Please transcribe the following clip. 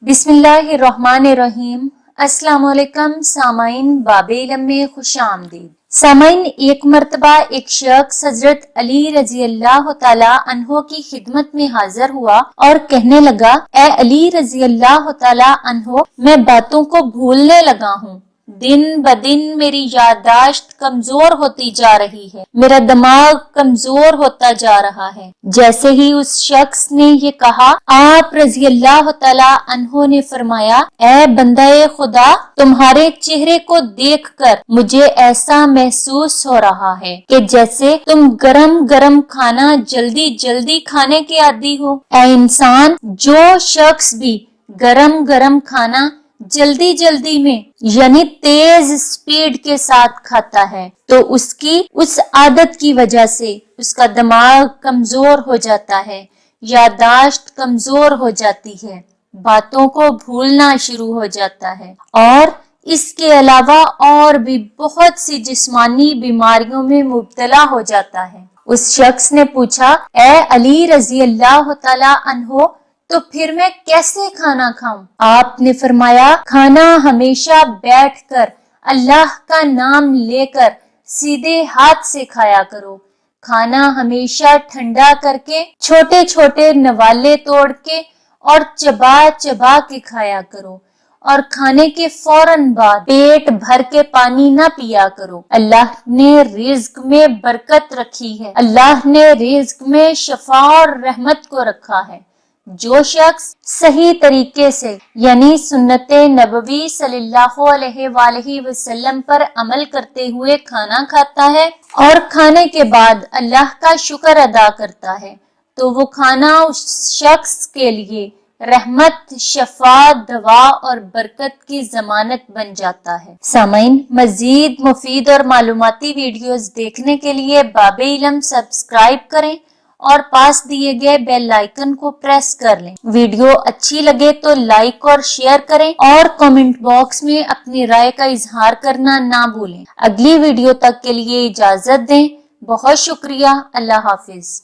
बिस्मिल्लाहिर्रहमानिर्रहीम। अस्सलाम वालेकुम सामाइन, बाबे इल्म में खुश आमदीद। सामाइन, एक मर्तबा एक शख्स हजरत अली रजी अल्लाह तआला अन्हो की खिदमत में हाजिर हुआ और कहने लगा, ए अली रजी अल्लाह तआला अन्हो, मैं बातों को भूलने लगा हूँ। दिन ब दिन मेरी याददाश्त कमजोर होती जा रही है, मेरा दिमाग कमजोर होता जा रहा है। जैसे ही उस शख्स ने ये कहा, आप रजी अल्लाह तआला अन्हो ने फरमाया, ए बंदाए खुदा, तुम्हारे चेहरे को देखकर मुझे ऐसा महसूस हो रहा है कि जैसे तुम गरम गरम खाना जल्दी जल्दी खाने के आदी हो। ए इंसान, जो शख्स भी गरम गरम खाना जल्दी जल्दी में यानी तेज स्पीड के साथ खाता है तो उसकी उस आदत की वजह से उसका दिमाग कमजोर हो जाता है, याददाश्त कमजोर हो जाती है, बातों को भूलना शुरू हो जाता है और इसके अलावा और भी बहुत सी जिस्मानी बीमारियों में मुब्तला हो जाता है। उस शख्स ने पूछा, ए अली रजी अल्लाह तआला अन्हो, तो फिर मैं कैसे खाना खाऊं? आपने फरमाया, खाना हमेशा बैठकर अल्लाह का नाम लेकर सीधे हाथ से खाया करो। खाना हमेशा ठंडा करके छोटे छोटे नवाले तोड़ के और चबा चबा के खाया करो और खाने के फौरन बाद पेट भर के पानी ना पिया करो। अल्लाह ने रिज्क में बरकत रखी है, अल्लाह ने रिज्क में शफा और रहमत को रखा है। जो शख्स सही तरीके से यानी सुन्नते नबवी सल्लल्लाहु अलैहि वसल्लम पर अमल करते हुए खाना खाता है और खाने के बाद अल्लाह का शुक्र अदा करता है तो वो खाना उस शख्स के लिए रहमत, शफा, दवा और बरकत की जमानत बन जाता है। सामाइन, मजीद मुफीद और मालूमाती वीडियोस देखने के लिए बाबे इल्म सब्सक्राइब करें और पास दिए गए बेल आइकन को प्रेस कर लें। वीडियो अच्छी लगे तो लाइक और शेयर करें और कमेंट बॉक्स में अपनी राय का इजहार करना ना भूलें। अगली वीडियो तक के लिए इजाजत दें। बहुत शुक्रिया। अल्लाह हाफिज।